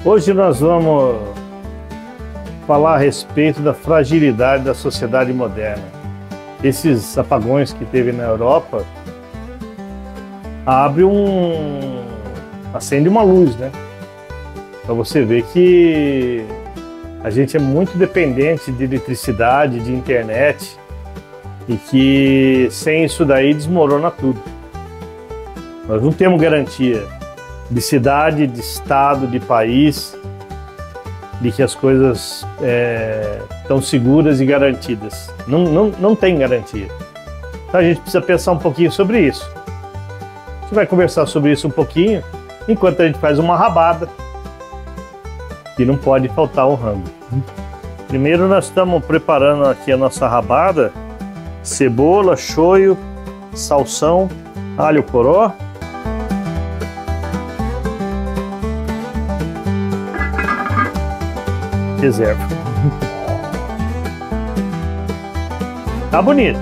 Hoje nós vamos falar a respeito da fragilidade da sociedade moderna. Esses apagões que teve na Europa acende uma luz, né? Para você ver que a gente é muito dependente de eletricidade, de internet, e que sem isso daí desmorona tudo. Nós não temos garantia de cidade, de estado, de país, de que as coisas estão seguras e garantidas. Não tem garantia. Então a gente precisa pensar um pouquinho sobre isso. A gente vai conversar sobre isso um pouquinho, enquanto a gente faz uma rabada, que não pode faltar o rango. Primeiro nós estamos preparando aqui a nossa rabada: cebola, shoyu, salsão, alho poró. Reserva. Tá bonito.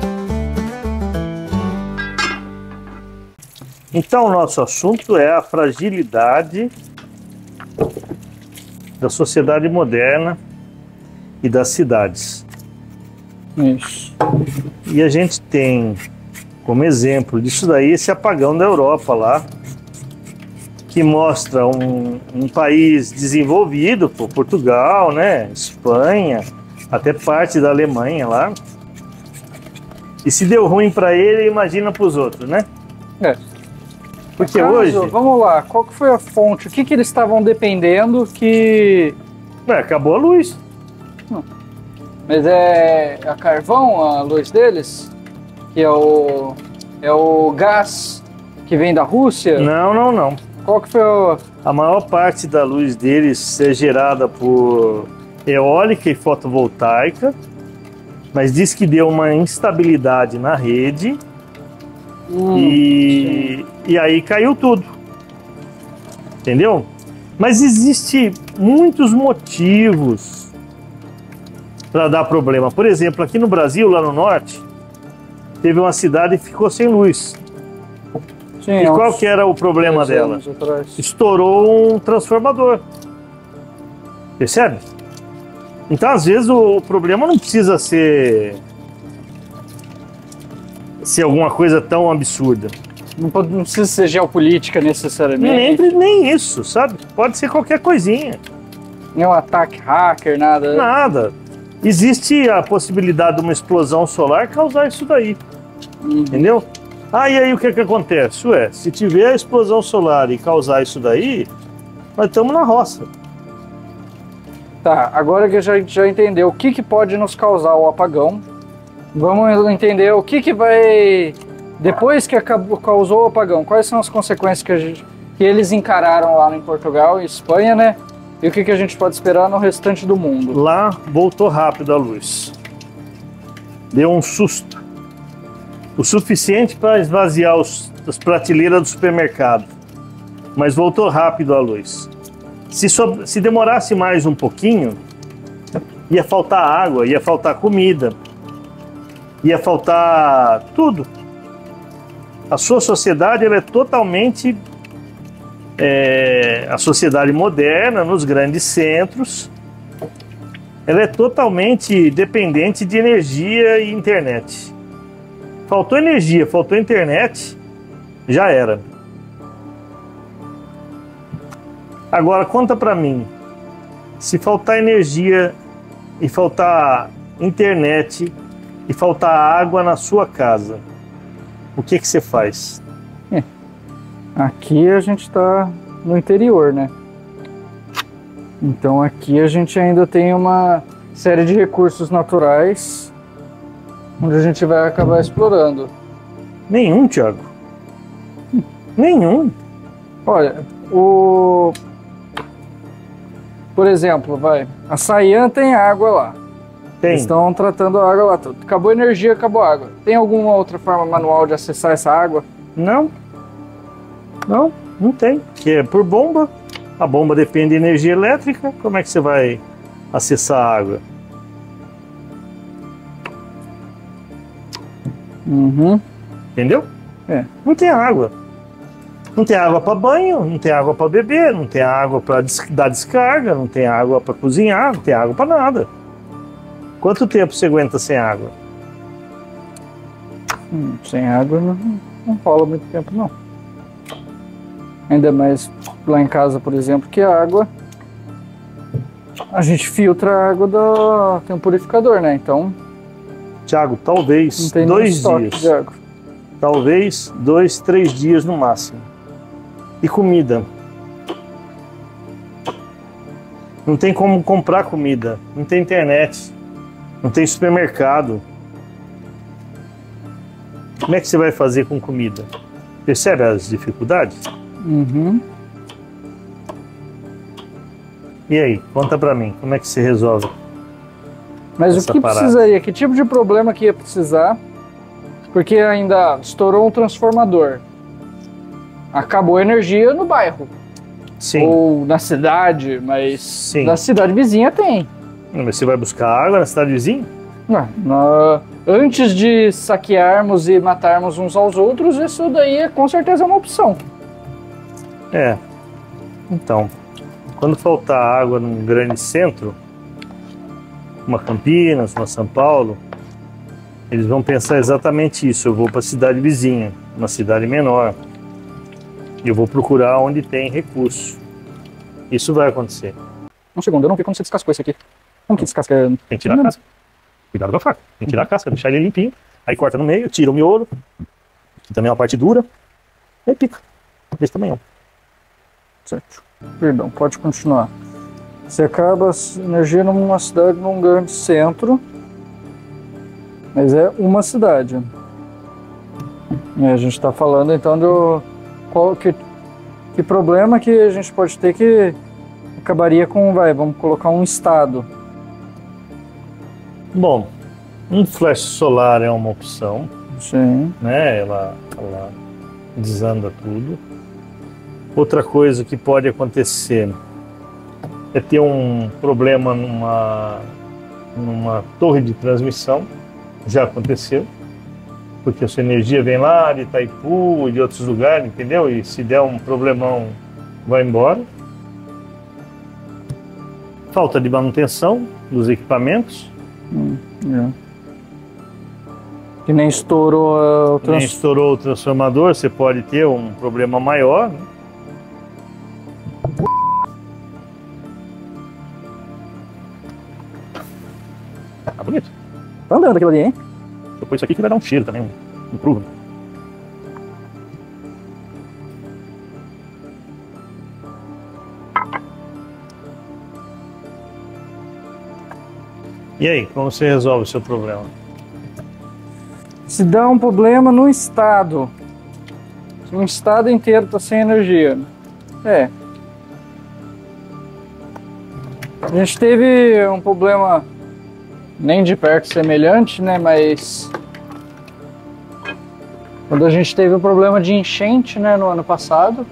Então o nosso assunto é a fragilidade da sociedade moderna e das cidades. Isso. E a gente tem como exemplo disso daí esse apagão da Europa lá, que mostra um país desenvolvido, por Portugal, né, Espanha, até parte da Alemanha lá. E se deu ruim para ele, imagina para os outros, né? Porque hoje... Vamos lá, qual que foi a fonte? O que eles estavam dependendo que... acabou a luz. Mas é a carvão a luz deles? Que é o gás que vem da Rússia? Não. Qual que foi A maior parte da luz deles é gerada por eólica e fotovoltaica, mas diz que deu uma instabilidade na rede e aí caiu tudo. Entendeu? Mas existe muitos motivos para dar problema. Por exemplo, aqui no Brasil, lá no norte, teve uma cidade que ficou sem luz. Sim, e qual que era o problema dela? Estourou um transformador. Percebe? Então, às vezes, o problema não precisa ser alguma coisa tão absurda. Não precisa ser geopolítica necessariamente. Nem isso, sabe? Pode ser qualquer coisinha. Nenhum ataque hacker, nada. Nada. Existe a possibilidade de uma explosão solar causar isso daí. Entendeu? E aí o que acontece? Se tiver a explosão solar e causar isso daí, nós estamos na roça. Tá, agora que a gente já entendeu o que pode nos causar o apagão, vamos entender o que vai... Depois que causou o apagão, quais são as consequências que eles encararam lá em Portugal e Espanha, né? E o que a gente pode esperar no restante do mundo? Lá voltou rápido a luz. Deu um susto. O suficiente para esvaziar as prateleiras do supermercado. Mas voltou rápido a luz. Se demorasse mais um pouquinho, ia faltar água, ia faltar comida, ia faltar tudo. A sua sociedade ela é totalmente... a sociedade moderna, nos grandes centros, ela é totalmente dependente de energia e internet. Faltou energia, faltou internet, já era. Agora conta pra mim, se faltar energia e faltar internet e faltar água na sua casa, o que você faz? Aqui a gente está no interior, né? Então aqui a gente ainda tem uma série de recursos naturais onde a gente vai acabar explorando. Nenhum, Thiago. Nenhum. Olha, por exemplo, a Saian tem água lá. Tem. Eles estão tratando a água lá. Acabou a energia, acabou a água. Tem alguma outra forma manual de acessar essa água? Não, não tem. Que é por bomba. A bomba depende de energia elétrica. Como é que você vai acessar a água? Entendeu? É. Não tem água. Não tem água para banho, não tem água para beber, não tem água para dar descarga, não tem água para cozinhar, não tem água para nada. Quanto tempo você aguenta sem água? Sem água não rola muito tempo, não. Ainda mais lá em casa, por exemplo, que a água... A gente filtra a água tem um purificador, né? Então... Tiago, talvez não tem 2 estoque dias. de água. Talvez 2, 3 dias no máximo. E comida? Não tem como comprar comida, não tem internet, não tem supermercado. Como é que você vai fazer com comida? Percebe as dificuldades? Uhum. E aí, conta pra mim, como é que se resolve? Mas o essa que parada? precisaria? Que tipo de problema que ia precisar? Porque ainda estourou um transformador. Acabou a energia no bairro. Sim. Ou na cidade, mas Sim. na cidade vizinha tem. Mas você vai buscar água na cidade vizinha? Antes de saquearmos e matarmos uns aos outros, isso daí com certeza é uma opção. É. Então, quando faltar água num grande centro, uma Campinas, uma São Paulo, eles vão pensar exatamente isso. Eu vou para a cidade vizinha, uma cidade menor, e eu vou procurar onde tem recurso. Isso vai acontecer. Um segundo, eu não vi como você descascou isso aqui. Como que descasca? Tem que tirar a casca. Cuidado com a faca. Tem que tirar a casca, deixar ele limpinho. Aí corta no meio, tira o miolo, que também é uma parte dura, e aí pica. Desse tamanho. Certo. Perdão, pode continuar. Você acaba a energia numa cidade, num grande centro, mas é uma cidade. E a gente está falando então do que problema que a gente pode ter que acabaria com, vamos colocar um estado. Bom, um flash solar é uma opção, Sim. né? Ela desanda tudo. Outra coisa que pode acontecer é ter um problema numa torre de transmissão. Já aconteceu, porque a sua energia vem lá de Itaipu e de outros lugares, entendeu? E se der um problemão, vai embora. Falta de manutenção dos equipamentos. Que nem estourou Nem estourou o transformador, você pode ter um problema maior, né? Tá bonito. Tá andando aquilo ali, hein? Depois isso aqui que vai dar um cheiro também, um cru. E aí, como você resolve o seu problema? Se dá um problema no estado, se um estado inteiro está sem energia, a gente teve um problema nem de perto semelhante, né? Mas quando a gente teve o problema de enchente, né, no ano passado,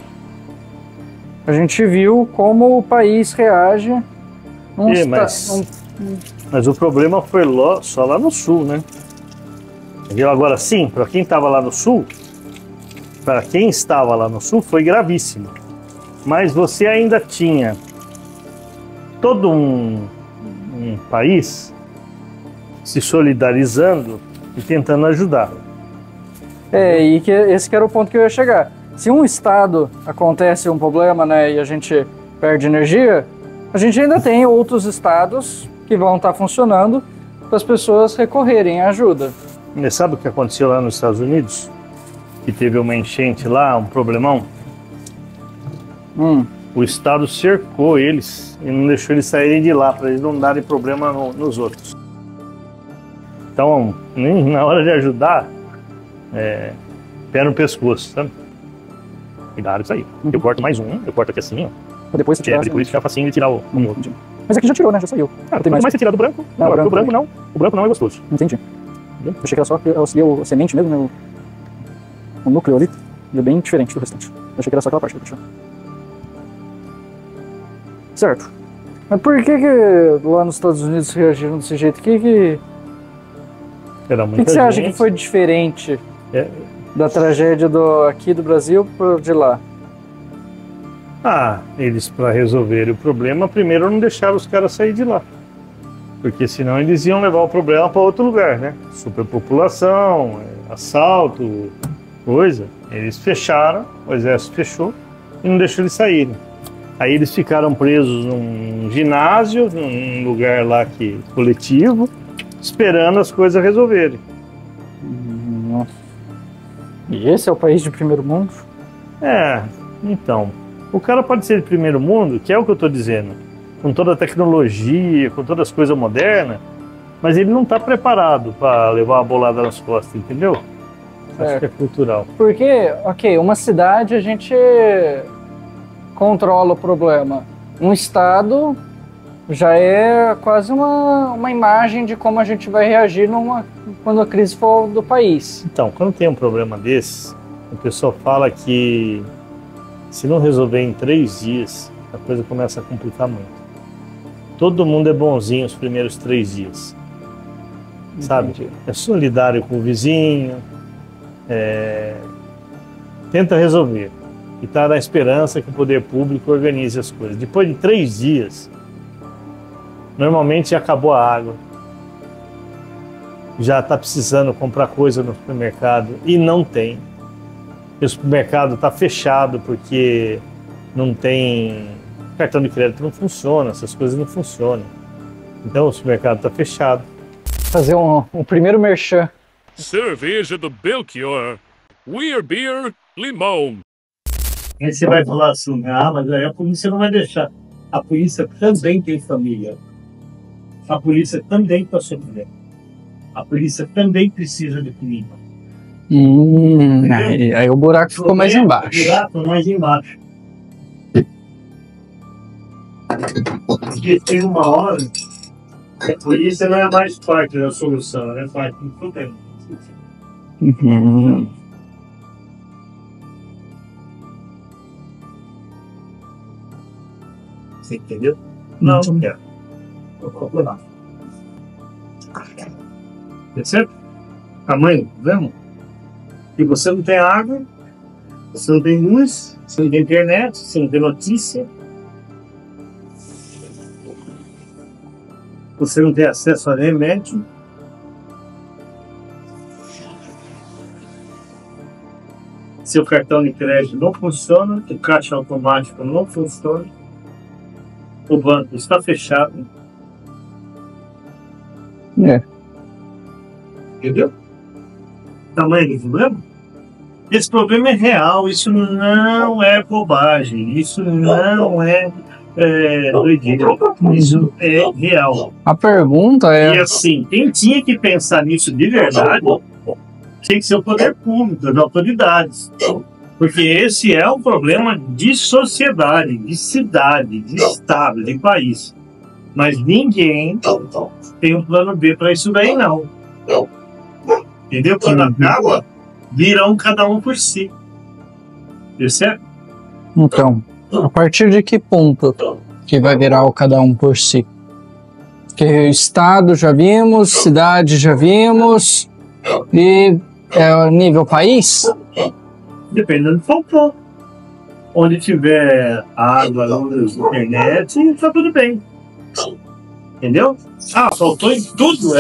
a gente viu como o país reage. Mas o problema foi só lá no sul, né? Viu? Agora sim, para quem estava lá no sul, foi gravíssimo. Mas você ainda tinha todo um país se solidarizando e tentando ajudar. E esse que era o ponto que eu ia chegar. Se um estado acontece um problema, né, e a gente perde energia, a gente ainda tem outros estados que vão estar funcionando para as pessoas recorrerem à ajuda. Você sabe o que aconteceu lá nos Estados Unidos? Que teve uma enchente lá, um problemão. O estado cercou eles e não deixou eles saírem de lá, para eles não darem problema nos outros. Então, na hora de ajudar, pé no pescoço, sabe? Cuidado com isso aí. Eu corto mais um, eu corto aqui assim, ó. Depois você tirar. Depois fica facinho de tirar o outro. Mas aqui já tirou, né? Já saiu. Quanto mais você tirar do branco, não, o branco não. O branco não é gostoso. Entendi. Eu achei que era só auxiliar a semente mesmo, né? O núcleo ali. Ele é bem diferente do restante. Eu achei que era só aquela parte que eu deixei. Certo. Mas por que lá nos Estados Unidos reagiram desse jeito? O que você acha que foi diferente da tragédia aqui do Brasil para de lá? Ah, eles, para resolver o problema, primeiro não deixaram os caras sair de lá. Porque senão eles iam levar o problema para outro lugar, né? Superpopulação, assalto, coisa. Eles fecharam, o exército fechou e não deixou eles saírem. Aí eles ficaram presos num ginásio, num lugar lá coletivo, esperando as coisas resolverem. Nossa. E esse é o país de primeiro mundo? Então, o cara pode ser de primeiro mundo, que é o que eu estou dizendo, com toda a tecnologia, com todas as coisas modernas, mas ele não está preparado para levar uma bolada nas costas, entendeu? Acho que é cultural. Porque, ok, uma cidade a gente controla o problema. Um estado já é quase uma imagem de como a gente vai reagir quando a crise for do país. Então, quando tem um problema desse, a pessoa fala que se não resolver em 3 dias, a coisa começa a complicar muito. Todo mundo é bonzinho os primeiros 3 dias. Sabe? Entendi. É solidário com o vizinho, tenta resolver. E está na esperança que o poder público organize as coisas. Depois de 3 dias, normalmente já acabou a água, já está precisando comprar coisa no supermercado e não tem. O supermercado está fechado porque não tem, cartão de crédito não funciona, essas coisas não funcionam. Então o supermercado está fechado. Fazer um primeiro merchan. Cerveja do Belchior. Weir Beer Limão. Aí você vai falar assim, mas aí a polícia não vai deixar. A polícia também tem família. A polícia também está sofrendo. A polícia também precisa de comida. Aí o buraco ficou mais embaixo. O buraco mais embaixo. Porque tem uma hora que a polícia não é mais parte da solução, ela é parte do problema. Você entendeu? Não quero. Eu vou lá. Percebe? Tamanho, vemos? E você não tem água, você não tem luz, você não tem internet, você não tem notícia. Você não tem acesso a remédio. Seu cartão de crédito não funciona, o caixa automático não funciona. O banco está fechado. Entendeu? Tamanho do problema? Esse problema é real, isso não é bobagem, isso não é doideira, isso é real. A pergunta E assim, quem tinha que pensar nisso de verdade tem que ser o poder público, as autoridades. Porque esse é um problema de sociedade, de cidade, de estado, de país. Mas ninguém tem um plano B para isso daí, não. Entendeu? Quando acaba, vira cada um por si. Percebe? Então, a partir de que ponto que vai virar o cada um por si? Porque estado já vimos, cidade já vimos, e nível país? Dependendo do que faltou. Onde tiver água, luz, internet, tá tudo bem. Entendeu? Faltou em tudo,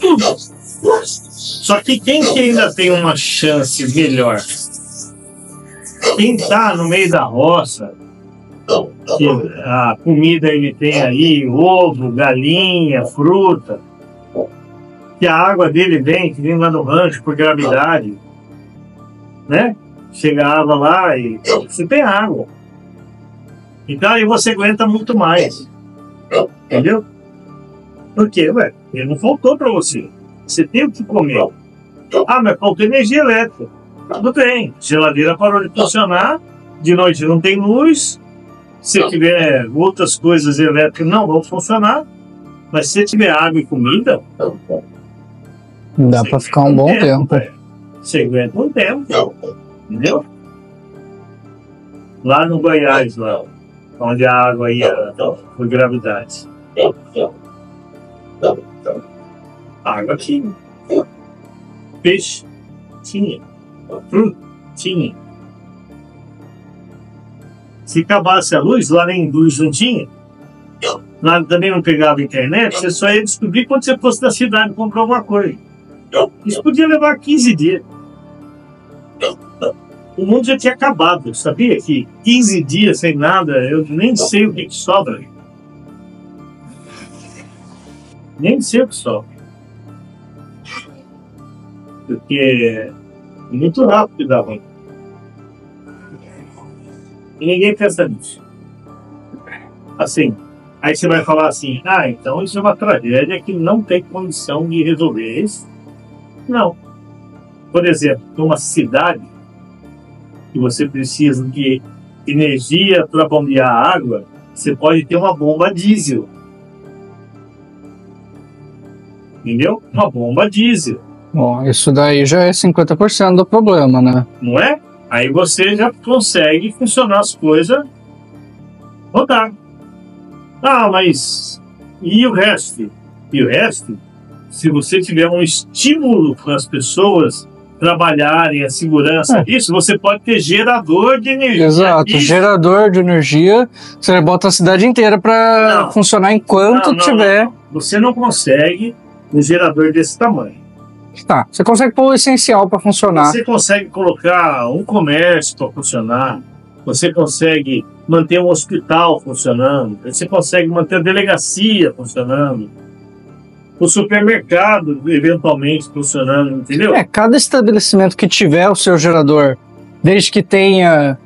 tudo. Só que quem que ainda tem uma chance melhor? Quem tá no meio da roça, que a comida ele tem aí, ovo, galinha, fruta, que a água dele que vem lá no rancho por gravidade, né? Chega a água lá e você tem água. Então aí você aguenta muito mais. Entendeu? Por quê, velho? Ele não faltou para você. Você tem o que comer. Mas faltou energia elétrica. Tudo bem. Geladeira parou de funcionar. De noite não tem luz. Se tiver outras coisas elétricas não vão funcionar. Mas se tiver água e comida, dá para ficar um bom tempo. Você aguenta um tempo. Entendeu? Lá no Goiás, lá, onde a água ia por gravidade. Água tinha. Peixe tinha. Fruta tinha. Se acabasse a luz, lá nem luz não tinha, lá também não pegava a internet, você só ia descobrir quando você fosse da cidade comprar alguma coisa. Isso podia levar 15 dias. O mundo já tinha acabado, sabia que 15 dias sem nada, eu nem sei o que sobra. Nem sei o que sobra. Porque é muito rápido que dá ruim. E ninguém pensa nisso. Assim, aí você vai falar assim, então isso é uma tragédia que não tem condição de resolver isso. Não. Por exemplo, numa cidade que você precisa de energia para bombear água, você pode ter uma bomba diesel. Entendeu? Uma bomba diesel. Bom, isso daí já é 50% do problema, né? Não é? Aí você já consegue funcionar as coisas rodar. Mas e o resto? E o resto? Se você tiver um estímulo para as pessoas trabalharem a segurança disso, você pode ter gerador de energia. Exato, gerador de energia, você bota a cidade inteira para funcionar enquanto tiver. Não. Você não consegue um gerador desse tamanho. Tá, você consegue pôr o essencial para funcionar. Você consegue colocar um comércio para funcionar, você consegue manter um hospital funcionando, você consegue manter a delegacia funcionando, o supermercado eventualmente funcionando, entendeu? Cada estabelecimento que tiver o seu gerador, desde que tenha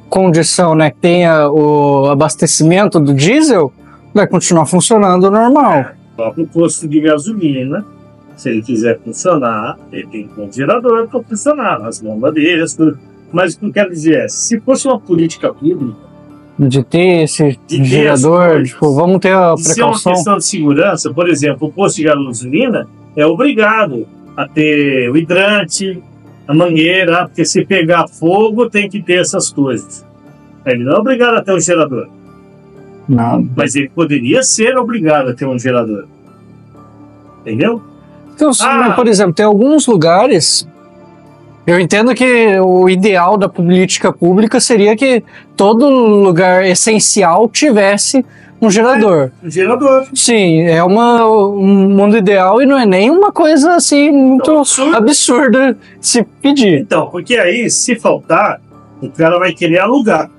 condição, né, que tenha o abastecimento do diesel, vai continuar funcionando normal. O próprio posto de gasolina, se ele quiser funcionar, ele tem um gerador para funcionar, as bombadeiras, tudo. Mas o que eu quero dizer é, se fosse uma política pública, de ter esse gerador, tipo, vamos ter a precaução. Se é uma questão de segurança, por exemplo, o posto de gasolina é obrigado a ter o hidrante, a mangueira, porque se pegar fogo tem que ter essas coisas. Ele não é obrigado a ter um gerador. Não. Mas ele poderia ser obrigado a ter um gerador. Entendeu? Então, por exemplo, tem alguns lugares. Eu entendo que o ideal da política pública seria que todo lugar essencial tivesse um gerador. Um gerador. Sim, é um mundo ideal e não é nem uma coisa assim muito absurda se pedir. Então, porque aí, se faltar, o cara vai querer alugar.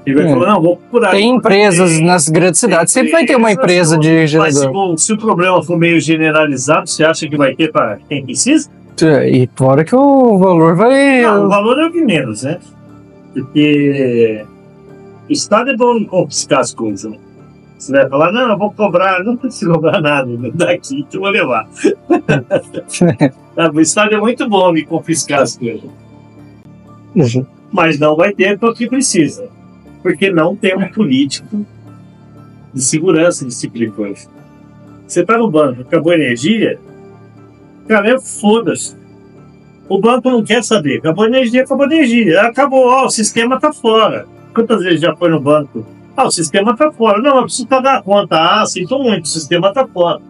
Ele vai falar, não, vou procurar. Tem empresas nas grandes cidades, sempre vai ter uma empresa de gerador. Mas se o problema for meio generalizado, você acha que vai ter para quem precisa? E fora que o valor vai... Não, o valor é o que menos, né? Porque o Estado é bom em confiscar as coisas. Né? Você vai falar, não, eu vou cobrar, não precisa cobrar nada daqui que eu vou levar. O Estado é muito bom em confiscar as coisas. Uhum. Mas não vai ter para o que precisa. Porque não tem um político de segurança desse tipo de coisa. Você está no banco, acabou a energia, cara, foda-se. O banco não quer saber. Acabou a energia, acabou a energia. Acabou, o sistema está fora. Quantas vezes já foi no banco? O sistema está fora. Não, eu preciso pagar a conta. Sinto muito, o sistema está fora.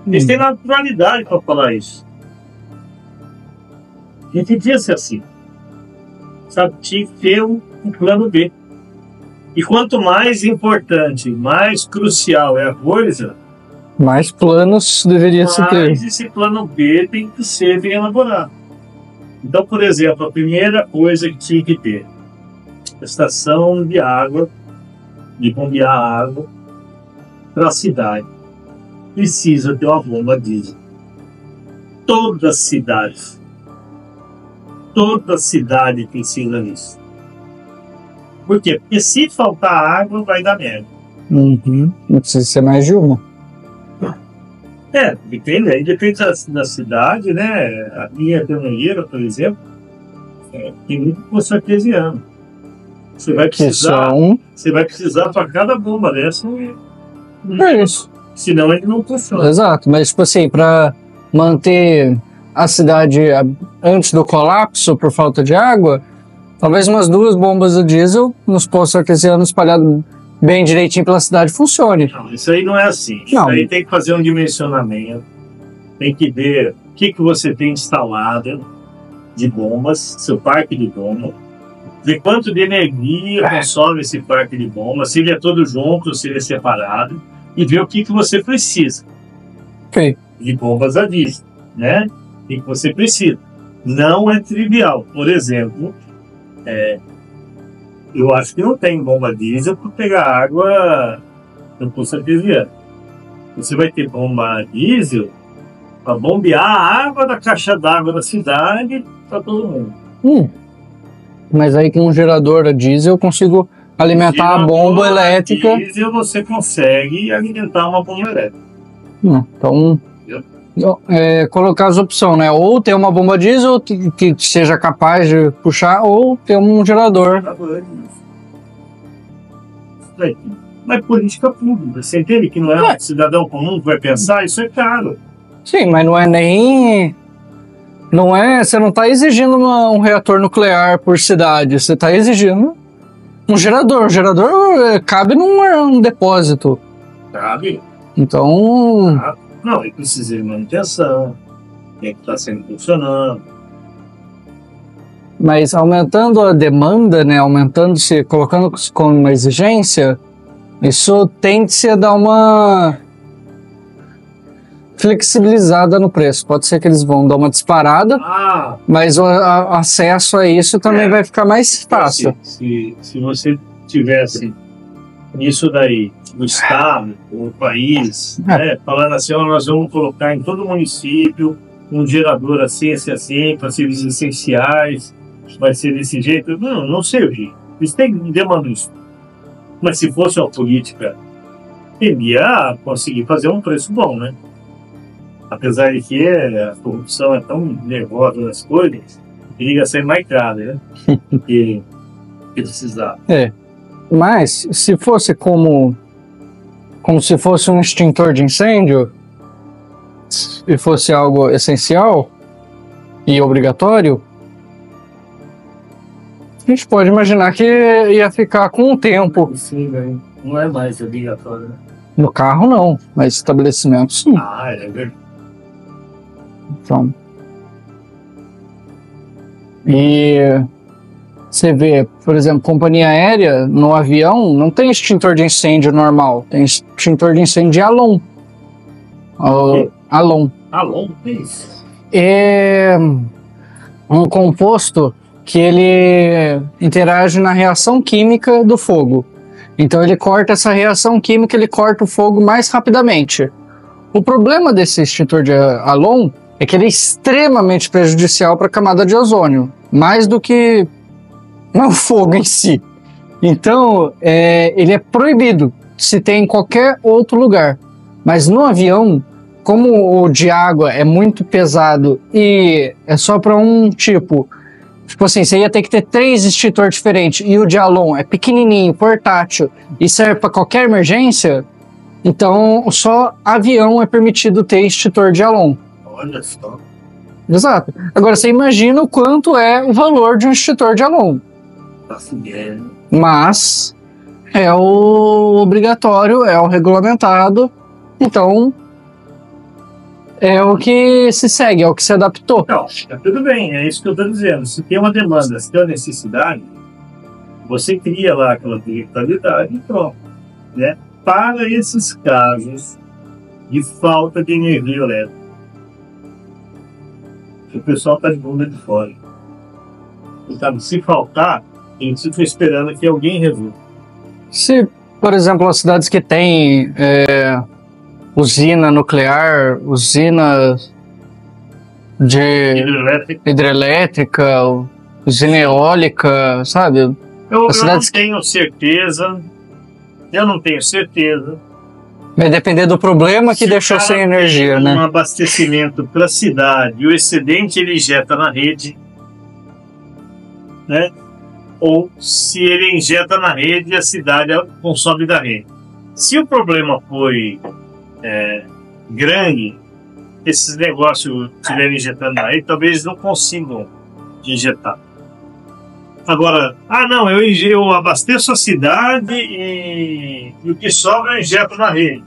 Eles têm naturalidade para falar isso. A gente devia ser assim. Sabe, tinha que ter um plano B. E quanto mais importante, mais crucial é a coisa, mais planos deveria se ter. Mas esse plano B tem que ser bem elaborado. Então, por exemplo, a primeira coisa que tinha que ter, estação de água, de bombear água para a cidade, precisa ter uma bomba diesel. Toda cidade precisa nisso. Por quê? Porque se faltar água, vai dar merda. Não precisa ser mais de uma. Depende da cidade, né? A minha Canangueira, por exemplo, tem muito poço artesiano. Você vai precisar para cada bomba dessa. É isso. Senão ele não funciona. Exato, mas tipo assim, para manter a cidade antes do colapso por falta de água, talvez umas 2 bombas de diesel nos poços artesianos espalhados bem direitinho pela cidade funcione. Não, isso aí não é assim. Isso aí tem que fazer um dimensionamento, tem que ver o que você tem instalado de bombas, seu parque de bomba, ver quanto de energia consome esse parque de bombas, se ele é todo junto ou se ele é separado, e ver o que você precisa. Ok. De bombas a diesel, né? O que você precisa. Não é trivial. Por exemplo, eu acho que não tem bomba diesel para pegar água no poço artesiano. Você vai ter bomba diesel para bombear a água da caixa d'água da cidade para todo mundo. Mas aí com um gerador a diesel eu consigo alimentar a bomba elétrica. Diesel você consegue alimentar uma bomba elétrica. Então, colocar as opções, né? Ou ter uma bomba diesel que seja capaz de puxar, ou ter um gerador. Mas política pública, você entende que não é um cidadão comum que vai pensar? Isso é caro. Sim, mas não é nem... Não é... Você não está exigindo um reator nuclear por cidade, você está exigindo um gerador. O gerador cabe num depósito. Cabe. Então... Não, ele precisa de manutenção, tem que estar sempre funcionando. Mas aumentando a demanda, né, aumentando-se, colocando-se como uma exigência, isso tende-se a dar uma flexibilizada no preço. Pode ser que eles vão dar uma disparada, mas o acesso a isso também vai ficar mais fácil. Se você tivesse isso daí, no estado, no país, né, falando assim, nós vamos colocar em todo município um gerador assim, para serviços essenciais, vai ser desse jeito. Não sei o jeito. Eles têm demanda isso. Mas se fosse uma política, tendia conseguir fazer um preço bom, né? Apesar de que a corrupção é tão nervosa nas coisas, liga a ser mais caro, né? Porque precisava. Mas se fosse como se fosse um extintor de incêndio e fosse algo essencial e obrigatório, a gente pode imaginar que ia ficar com o tempo. Sim, não é mais obrigatório, né? No carro não, mas estabelecimento sim. É verdade. Então, e você vê, por exemplo, companhia aérea, no avião, não tem extintor de incêndio normal, tem extintor de incêndio de Halon. Halon. Halon, o que é isso? É um composto que ele interage na reação química do fogo. Então ele corta essa reação química, ele corta o fogo mais rapidamente. O problema desse extintor de Halon é que ele é extremamente prejudicial para a camada de ozônio, mais do que o fogo em si. Então ele é proibido se tem em qualquer outro lugar. Mas no avião, como o de água é muito pesado e é só para um tipo assim, você ia ter que ter 3 extintores diferentes e o de Halon é pequenininho, portátil e serve para qualquer emergência, então só avião é permitido ter extintor de Halon. Olha só. Exato. Agora você imagina o quanto é o valor de um extintor de Halon. Mas é o obrigatório, é o regulamentado, então é o que se segue, é o que se adaptou. Não, tudo bem, é isso que eu estou dizendo. Se tem uma demanda, se tem uma necessidade, você cria lá aquela digitalidade e pronto. Né? Para esses casos de falta de energia elétrica, o pessoal está de bunda de fora. Então, se faltar, eles ficam esperando que alguém resolva. Se, por exemplo, as cidades que têm usina nuclear, usina de hidrelétrica, usina eólica, sabe? Eu não tenho certeza. Vai depender do problema que deixou sem energia, né? Um abastecimento para a cidade e o excedente ele injeta na rede, né? Ou se ele injeta na rede e a cidade consome da rede. Se o problema foi grande, esses negócios estiverem injetando na rede, talvez eles não consigam injetar. Agora, não, eu abasteço a cidade e o que sobra eu injeto na rede.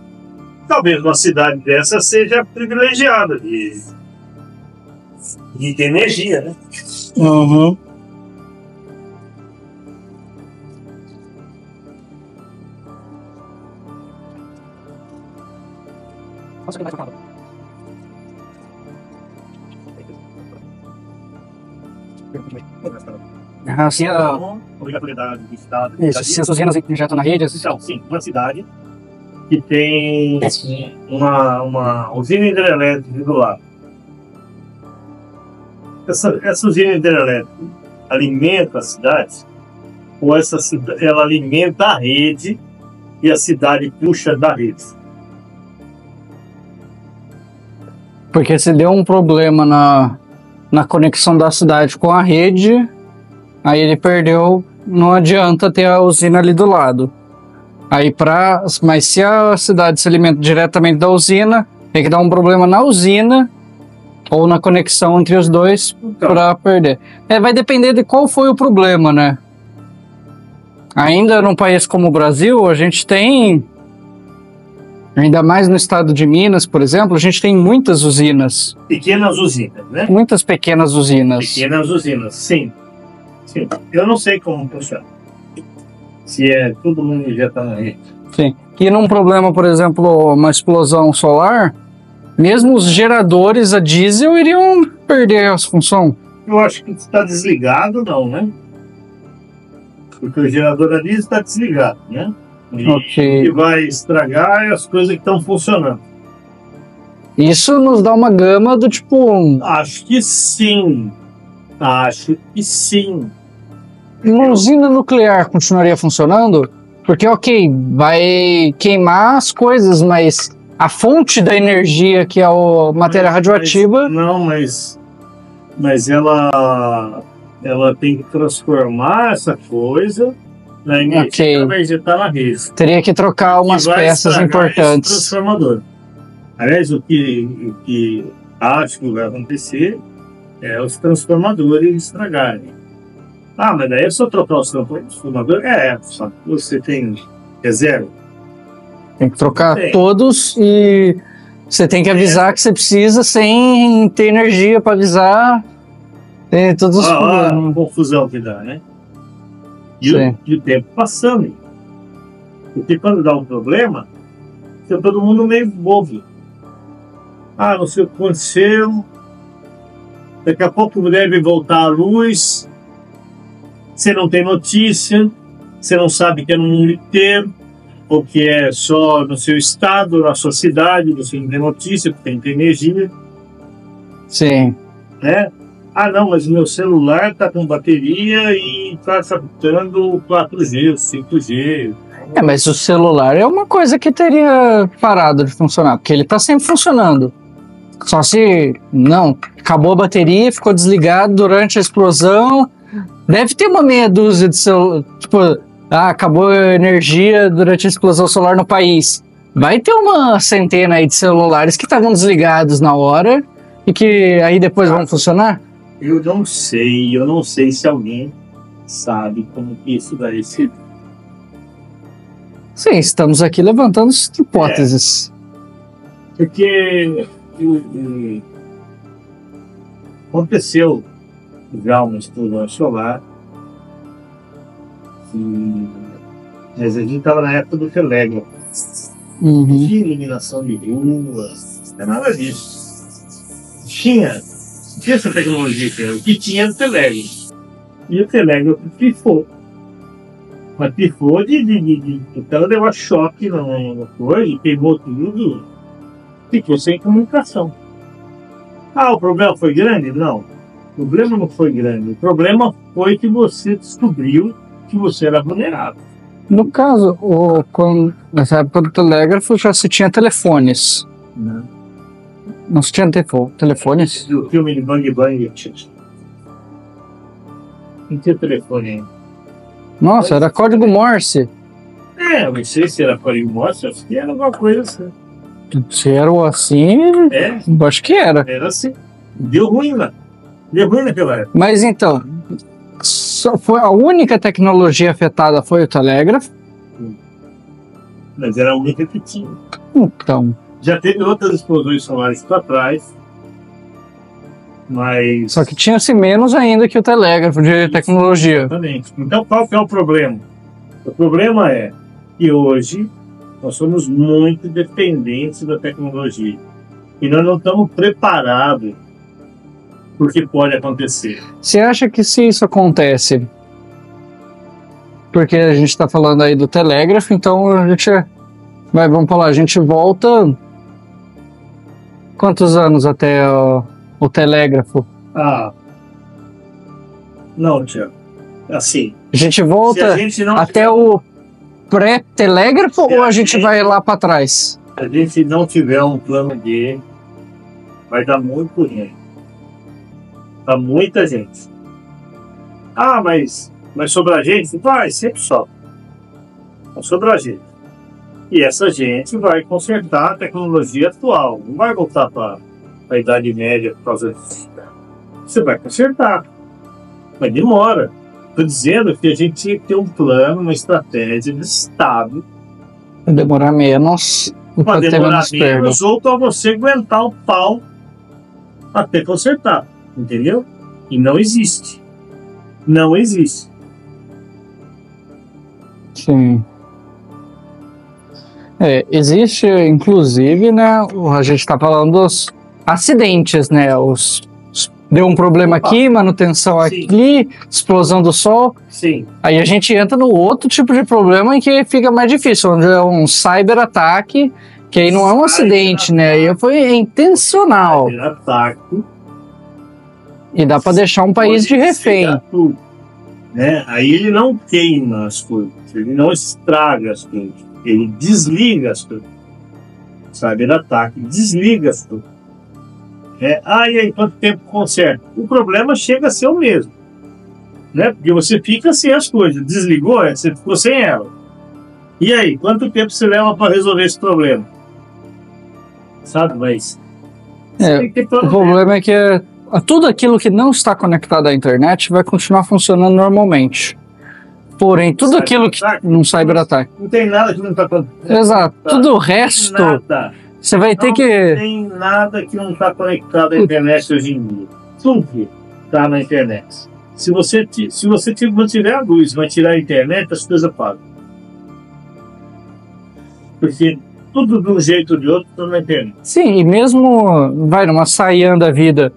Talvez uma cidade dessa seja privilegiada de ter energia, né? Uhum. Se Obrigatoriedade do Estado. isso, se as usinas injetam na rede, Então, sim, uma cidade que tem uma usina hidrelétrica do lado. Essa usina hidrelétrica alimenta a cidade, ou ela alimenta a rede e a cidade puxa da rede? porque se deu um problema na conexão da cidade com a rede, aí ele perdeu, não adianta ter a usina ali do lado. Mas se a cidade se alimenta diretamente da usina, tem que dar um problema na usina ou na conexão entre os dois para perder. Vai depender de qual foi o problema, né? Ainda num país como o Brasil, a gente tem, ainda mais no estado de Minas, por exemplo, a gente tem muitas usinas. Pequenas usinas, né? Muitas pequenas usinas. Pequenas usinas, sim. Sim. Eu não sei como funciona. Se todo mundo injeta na rede. Sim. E num problema, por exemplo, uma explosão solar, mesmo os geradores a diesel iriam perder a função. Eu acho que está desligado, não, né? Porque o gerador a diesel está desligado, né? O que vai estragar é as coisas que estão funcionando. Isso nos dá uma gama do tipo... Acho que sim. Acho que sim. Uma usina nuclear continuaria funcionando? Porque, ok, vai queimar as coisas, mas a fonte da energia, que é a matéria radioativa... Mas ela tem que transformar essa coisa na energia que ela vai injetar na rede. Teria que trocar umas peças importantes. Transformador. Aliás, o que acho que vai acontecer é os transformadores estragarem. Mas daí é só trocar os transformadores? Só que você tem reserva. Tem que trocar todos e você tem que avisar que você precisa sem ter energia para avisar. Tem todos os problemas. A confusão que dá, né? E o tempo passando. Porque quando dá um problema, fica todo mundo meio bobo. Não sei o que aconteceu. Daqui a pouco deve voltar a luz. Você não tem notícia. Você não sabe que é no mundo inteiro. Ou que é só no seu estado, na sua cidade. Você não tem notícia, porque não tem energia. Sim. Né? Não, mas o meu celular está com bateria e está captando 4G, 5G. Mas o celular é uma coisa que teria parado de funcionar, porque ele está sempre funcionando. Só se, não, acabou a bateria, ficou desligado durante a explosão. Deve ter uma meia dúzia de celular, tipo, acabou a energia durante a explosão solar no país. Vai ter uma centena aí de celulares que estavam desligados na hora e que aí depois vão funcionar? Eu não sei se alguém sabe como que isso daí se... Sim, estamos aqui levantando hipóteses. Porque aconteceu já uma explosão solar, mas a gente estava na época do telégrafo. De iluminação de ruas, não é nada disso. Tinha essa tecnologia que era o que tinha no telégrafo. E o telégrafo pifou. Mas pifou então deu a choque na coisa, queimou tudo, ficou sem comunicação. O problema foi grande? Não. O problema não foi grande. O problema foi que você descobriu que você era vulnerável. No caso, nessa época do telégrafo já se tinha telefones. Não se tinha telefones? Do filme de Bang Bang. Não tinha telefone ainda. Nossa, era código Morse. Eu não sei se era código Morse, acho que era alguma coisa assim. Se era assim, acho que era. Era assim. Deu ruim lá. Deu ruim naquela época. Mas então, foi a única tecnologia afetada foi o telégrafo? Mas era a única que tinha. Então. Já teve outras explosões solares para trás, mas... Só que tinha-se menos ainda que o telégrafo de tecnologia. Exatamente. Então qual que é o problema? O problema é que hoje Nós somos muito dependentes da tecnologia. E nós não estamos preparados para o que pode acontecer. Você acha que se isso acontece, porque a gente está falando aí do telégrafo, então a gente vamos falar, a gente volta quantos anos até o telégrafo? Não, Tiago. Assim. A gente Se volta a gente não até tiver- o pré-telégrafo Se ou a a gente vai lá para trás? Se a gente não tiver um plano B, vai dar muito ruim. Para muita gente. Mas sobrar gente? Vai, sempre sobra. Vai sobrar gente. E essa gente vai consertar a tecnologia atual. Não vai voltar para a Idade Média por causa disso. Você vai consertar. Mas demora. Estou dizendo que a gente tinha que ter um plano, uma estratégia de Estado Vai demorar menos, para pode ter demorar menos perda. menos ou para você aguentar o pau até consertar. Entendeu? E não existe. Não existe. Sim. Existe, inclusive, né? A gente está falando dos acidentes, né? Deu um problema aqui, manutenção Sim. aqui, explosão do sol. Sim. Aí a gente entra no outro tipo de problema em que fica mais difícil, onde é um cyberataque, que aí não é um acidente, né? Aí foi intencional. Ataque. E dá para deixar um país de refém. Pegar tudo, né? Aí ele não queima as coisas, ele não estraga as coisas, ele desliga as coisas. Cyberataque, desliga as coisas. E aí quanto tempo conserta? O problema chega a ser o mesmo, né? Porque você fica sem as coisas, desligou, você ficou sem ela. E aí, quanto tempo você leva para resolver esse problema? Sabe, mas você tem que ter plano O problema é que tudo aquilo que não está conectado à internet vai continuar funcionando normalmente. Porém, tudo aquilo que num cyberataque. não tem nada que não está acontecendo. Exato. Tudo o resto, Nada. você vai ter Não que. tem nada que não está conectado à internet hoje em dia. Tudo está na internet. Se você mantiver a luz, vai tirar a internet, as coisas param. Porque tudo de um jeito ou de outro está na internet. Sim, e mesmo vai numa Saiyan da vida,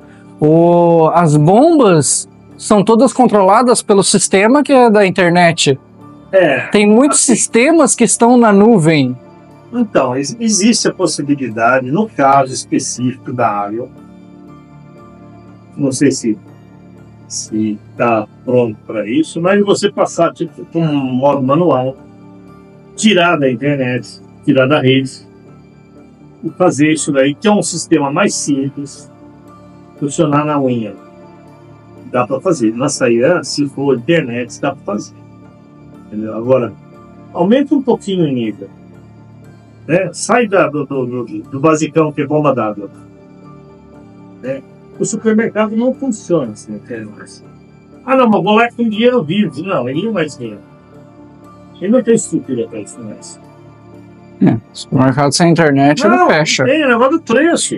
as bombas são todas controladas pelo sistema que é da internet. Tem muitos sistemas que estão na nuvem. Então, existe a possibilidade, no caso específico da área, não sei se está pronto para isso, mas você passar tipo, com um modo manual, tirar da internet, tirar da rede, e fazer isso daí, que é um sistema mais simples, funcionar na unha. Dá para fazer. Na Saiyan, se for internet, dá para fazer. Entendeu? Agora, aumenta um pouquinho o nível. Né? Sai do basicão que é bomba d'água. Né? O supermercado não funciona assim, internet. Não, mas vou lá com dinheiro vivo. Não, ele não vai ter dinheiro. Ele não tem estrutura para isso mais. Supermercado sem internet ele fecha. Tem negócio do preço.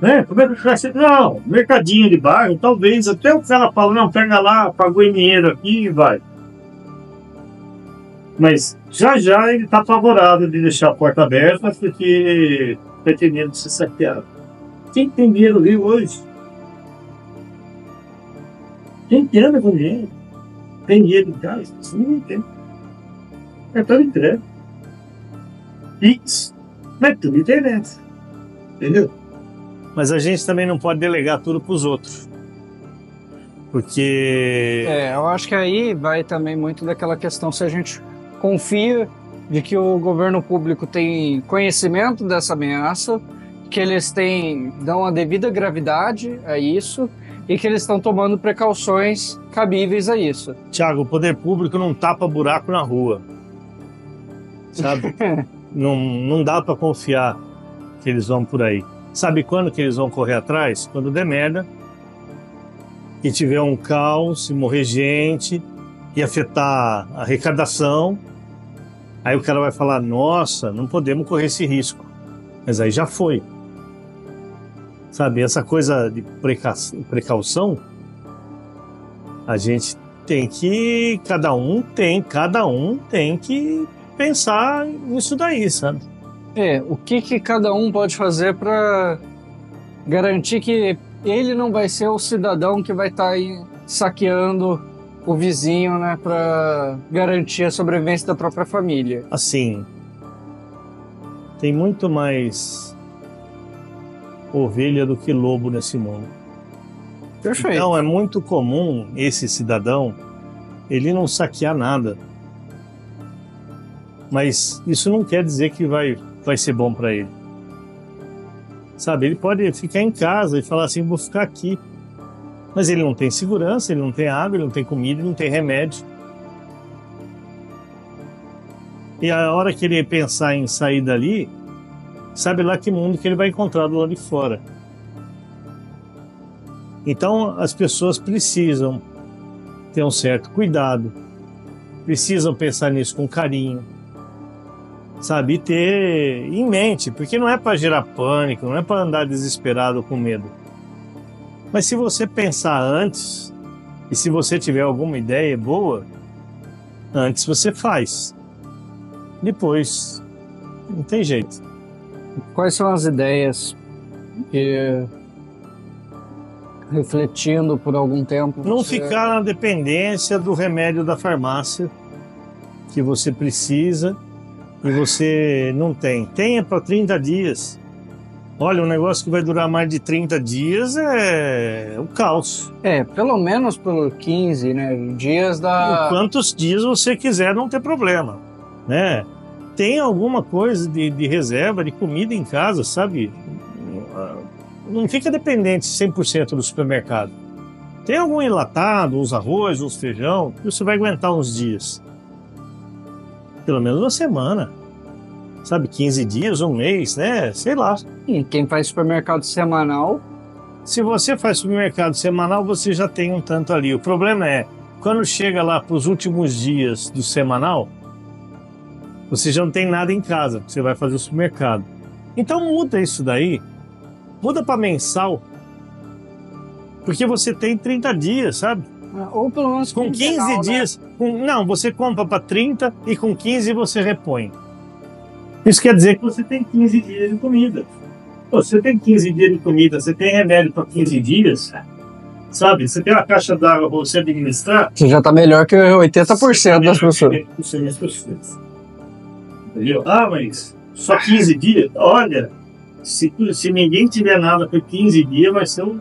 Né? Como é que vai ser? Não, mercadinho de bairro, talvez até o cara fala, não, pega lá, pagou em dinheiro aqui e vai. Mas já ele está favorável de deixar a porta aberta porque está tendo ser saqueado. Quem tem dinheiro ali hoje? Quem que anda com dinheiro? Tem dinheiro em casa? Ninguém tem. Cartão de crédito. Pix. Mas tudo internet. Entendeu? Mas a gente também não pode delegar tudo para os outros. Porque... Eu acho que aí vai também muito daquela questão se a gente confia de que o governo público tem conhecimento dessa ameaça, que eles dão a devida gravidade a isso e que eles estão tomando precauções cabíveis a isso. Tiago, o poder público não tapa buraco na rua. Sabe? não dá para confiar que eles vão por aí. Sabe quando que eles vão correr atrás? Quando der merda, que tiver um caos, e morrer gente, e afetar a arrecadação. Aí o cara vai falar, nossa, não podemos correr esse risco. Mas aí já foi. Sabe, essa coisa de precaução, a gente tem que... Cada um tem que pensar nisso daí, sabe? O que cada um pode fazer para garantir que ele não vai ser o cidadão que vai estar aí saqueando o vizinho, né, para garantir a sobrevivência da própria família? Assim, tem muito mais ovelha do que lobo nesse mundo. Perfeito. Então é muito comum esse cidadão, ele não saquear nada. Mas isso não quer dizer que vai ser bom para ele. Sabe, ele pode ficar em casa e falar assim, vou ficar aqui. Mas ele não tem segurança, ele não tem água, ele não tem comida, ele não tem remédio. E a hora que ele pensar em sair dali, sabe lá que mundo que ele vai encontrar do lado de fora. Então as pessoas precisam ter um certo cuidado, precisam pensar nisso com carinho, sabe, e ter em mente, porque não é para gerar pânico, não é para andar desesperado com medo. Mas se você pensar antes, e se você tiver alguma ideia boa, antes você faz. Depois, não tem jeito. Quais são as ideias que, refletindo por algum tempo... Não ficar na dependência do remédio da farmácia que você precisa e você não tem. Tenha para 30 dias. Olha, um negócio que vai durar mais de 30 dias é o caos. Pelo menos por 15, né, dias da... Quantos dias você quiser, não tem problema, né? Tem alguma coisa de reserva, de comida em casa, sabe? Não fica dependente 100% do supermercado. Tem algum enlatado, uns arroz, uns feijão, que você vai aguentar uns dias. Pelo menos uma semana. Sabe, 15 dias, um mês, né? Sei lá. E quem faz supermercado semanal... Se você faz supermercado semanal, você já tem um tanto ali. O problema é, quando chega lá para os últimos dias do semanal, você já não tem nada em casa, você vai fazer o supermercado. Então muda isso daí. Muda para mensal. Porque você tem 30 dias, sabe? Ou pelo menos com 15 dias. Né? Não, você compra para 30 e com 15 você repõe. Isso quer dizer que você tem 15 dias de comida. Você tem 15 dias de comida, você tem remédio para 15 dias, sabe? Você tem uma caixa d'água para você administrar. Você já está melhor que 80% das pessoas. Entendeu? Ah, mas só 15 dias? Olha, se ninguém tiver nada por 15 dias, vai ser um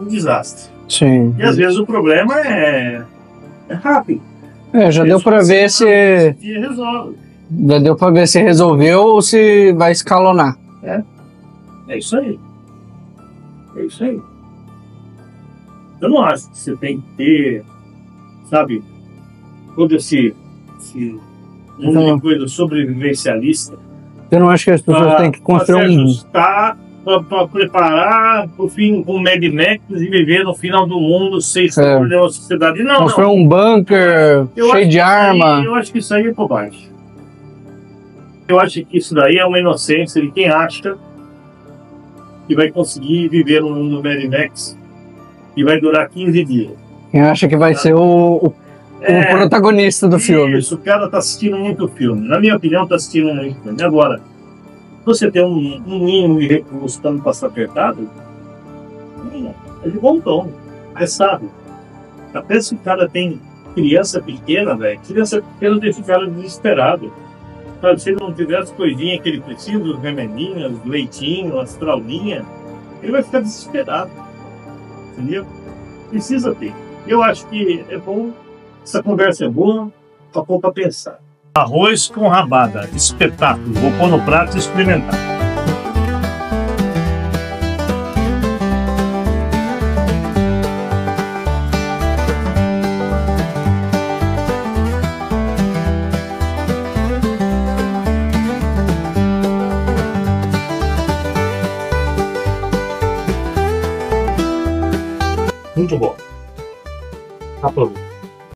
desastre. Sim. E às vezes o problema é rápido. Já deu para ver se... resolve. Já deu para ver se resolveu ou se vai escalonar. É isso aí. É isso aí. Eu não acho que você tem que ter, sabe, todo esse mundo de coisa sobrevivencialista. Eu não acho que as pessoas têm que construir para preparar o fim com Mad Max e viver no final do mundo sem problema da sociedade. Não, construir um bunker cheio de arma. Eu acho que isso aí é bobagem. Eu acho que isso daí é uma inocência de quem acha que vai conseguir viver no mundo Mad Max e vai durar 15 dias. Quem acha que vai ser o protagonista do filme. Isso, o cara tá assistindo muito filme. Na minha opinião, tá assistindo muito filme. Agora, você tem um mínimo de recurso para não passar apertado, é de bom tom, é sábio. Até se o cara tem criança pequena, velho, criança pequena deixa o cara desesperado. Se ele não tiver as coisinhas que ele precisa, os remedinhos, os leitinhos, as fraldinhas, ele vai ficar desesperado. Entendeu? Precisa ter. Eu acho que é bom, essa conversa é boa, tá bom para pensar. Arroz com rabada, espetáculo. Vou pôr no prato e experimentar.